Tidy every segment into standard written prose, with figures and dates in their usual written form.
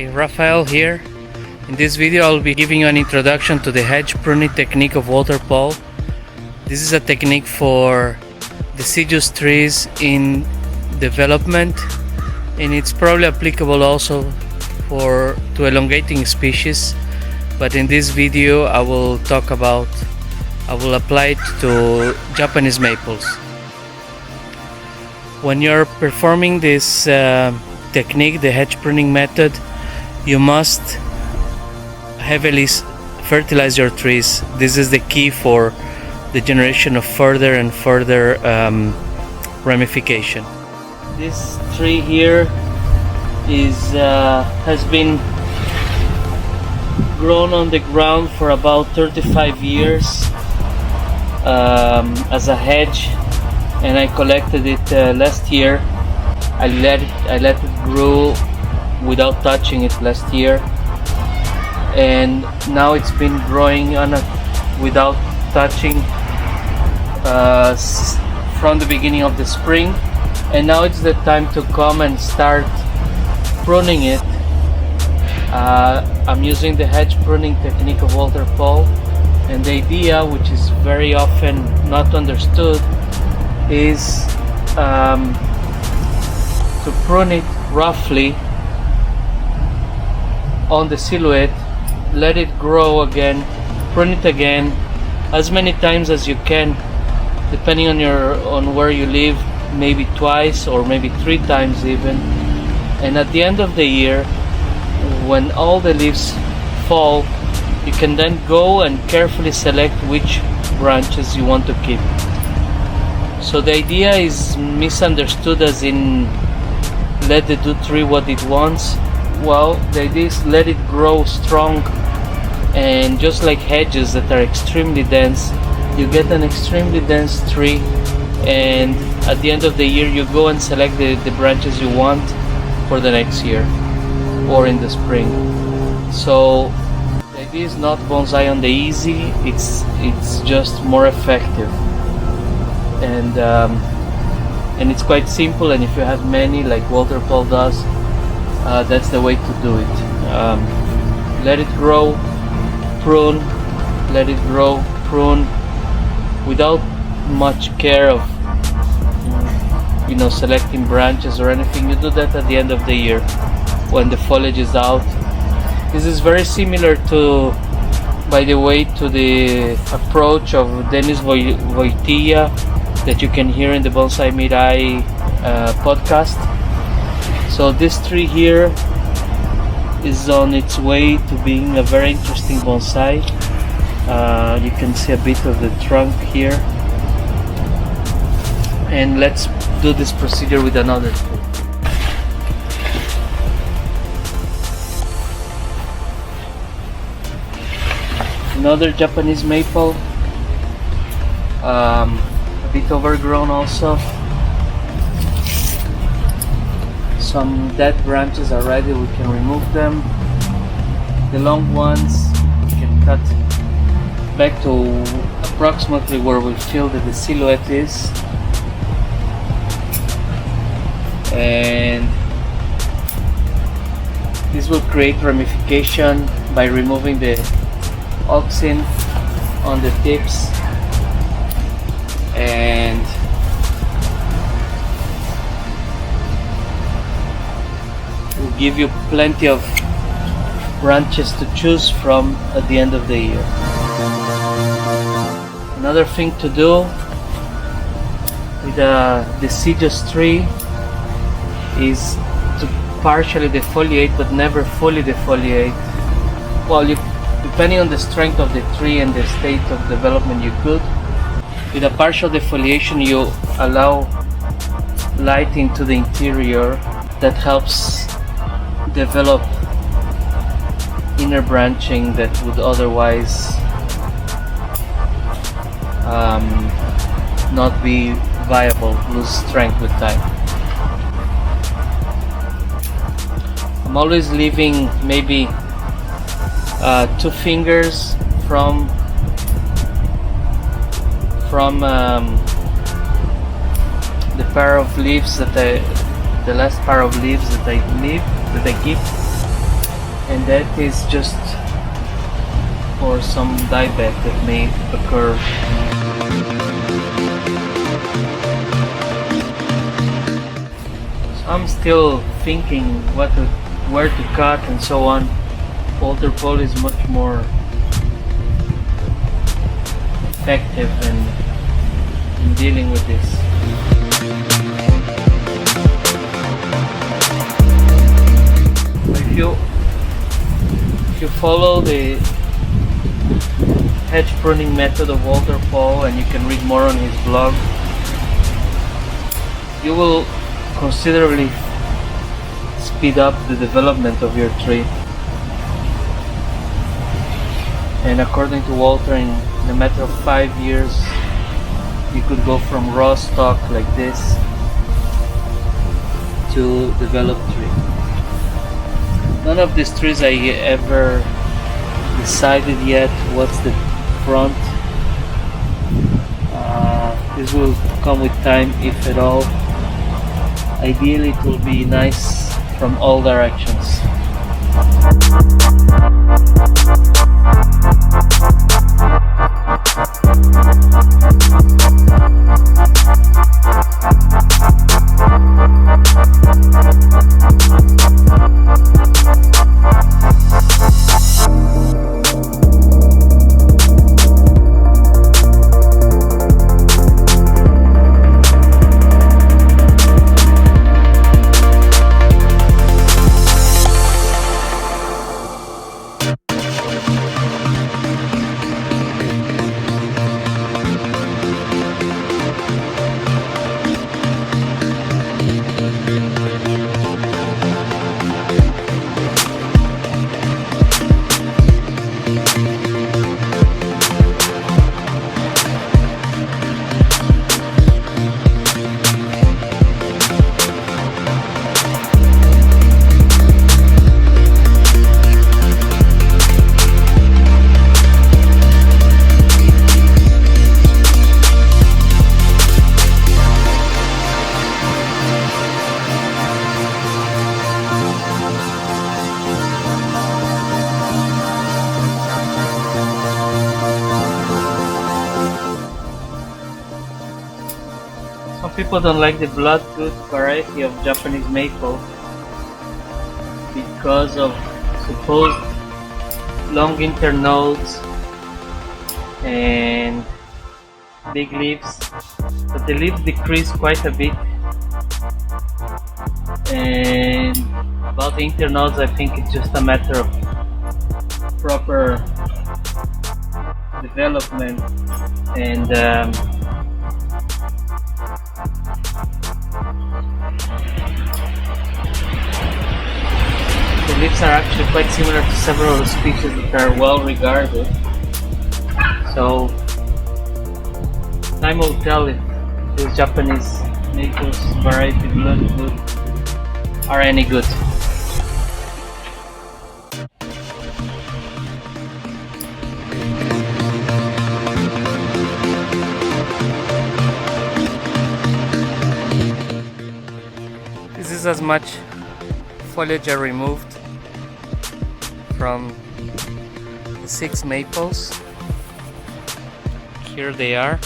Hi, Rafael here. In this video I'll be giving you an introduction to the hedge pruning technique of Walter Pall. This is a technique for deciduous trees in development, and it's probably applicable also to elongating species, but in this video I will apply it to Japanese maples. When you're performing this technique, the hedge pruning method, you must heavily fertilize your trees. This is the key for the generation of further and further ramification. This tree here has been grown on the ground for about 35 years as a hedge, and I collected it last year. I let it grow without touching it last year, and now it's been growing without touching from the beginning of the spring, and now it's the time to come and start pruning it. I'm using the hedge pruning technique of Walter Pall, and the idea, which is very often not understood, is to prune it roughly on the silhouette, let it grow again, prune it again as many times as you can, depending on where you live, maybe twice or maybe 3 times even. And at the end of the year, when all the leaves fall, you can then go and carefully select which branches you want to keep. So the idea is misunderstood as in let the tree what it wants. Well, the idea is let it grow strong, and just like hedges that are extremely dense, you get an extremely dense tree, and at the end of the year you go and select the branches you want for the next year or in the spring. So the idea is not bonsai on the easy, it's just more effective, and it's quite simple. And if you have many, like Walter Pall does, that's the way to do it. Let it grow, prune, let it grow, prune, without much care of selecting branches or anything. You do that at the end of the year when the foliage is out. This is very similar to, by the way, to the approach of Dennis Wojtyła that you can hear in the Bonsai Mirai podcast. So this tree here is on its way to being a very interesting bonsai. You can see a bit of the trunk here, and let's do this procedure with another tree. Another Japanese maple, a bit overgrown also. Some dead branches are ready, we can remove them. The long ones we can cut back to approximately where we feel that the silhouette is, and this will create ramification by removing the auxin on the tips, and will give you plenty of branches to choose from at the end of the year. Another thing to do with a deciduous tree is to partially defoliate, but never fully defoliate. Well, depending on the strength of the tree and the state of development, you could. With a partial defoliation, you allow light into the interior that helps develop inner branching that would otherwise not be viable, lose strength with time. I'm always leaving maybe 2 fingers from the pair of leaves that the last pair of leaves that I keep, and that is just for some dieback that may occur. So I'm still thinking where to cut and so on. Walter Pall is much more effective in dealing with this. If you follow the hedge pruning method of Walter Pall, and you can read more on his blog, you will considerably speed up the development of your tree. And according to Walter, in a matter of 5 years you could go from raw stock like this to developed tree. None of these trees I ever decided yet what's the front. This will come with time, if at all. Ideally it will be nice from all directions. Some people don't like the bloodgood variety of Japanese maple because of supposed long internodes and big leaves, but the leaves decrease quite a bit. And about the internodes, I think it's just a matter of proper development and the leaves are actually quite similar to several species that are well regarded. So time will tell if these Japanese maples variety bloodgood are any good. This is as much foliage I removed from the 6 maples. Here they are.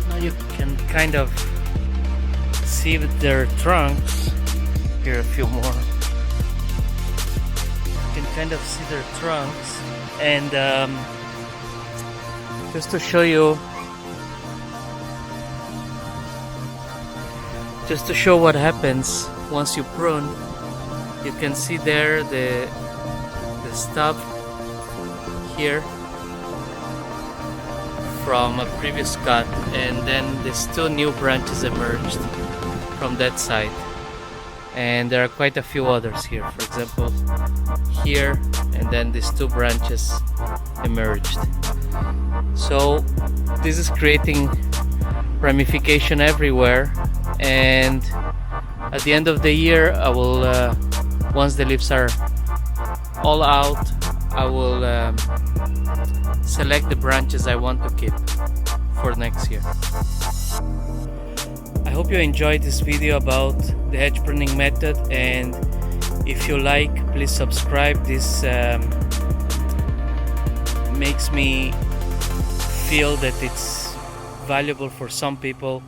Now you can kind of see that their trunks. Here a few more. You can kind of see their trunks, and just to show you, just to show what happens once you prune, you can see there the stub here from a previous cut, and then these 2 new branches emerged from that side, and there are quite a few others here, for example here, and then these 2 branches emerged. So this is creating ramification everywhere, and at the end of the year I will, once the leaves are all out, I will select the branches I want to keep for next year. I hope you enjoyed this video about the hedge pruning method, and if you like, please subscribe. This makes me feel that it's valuable for some people.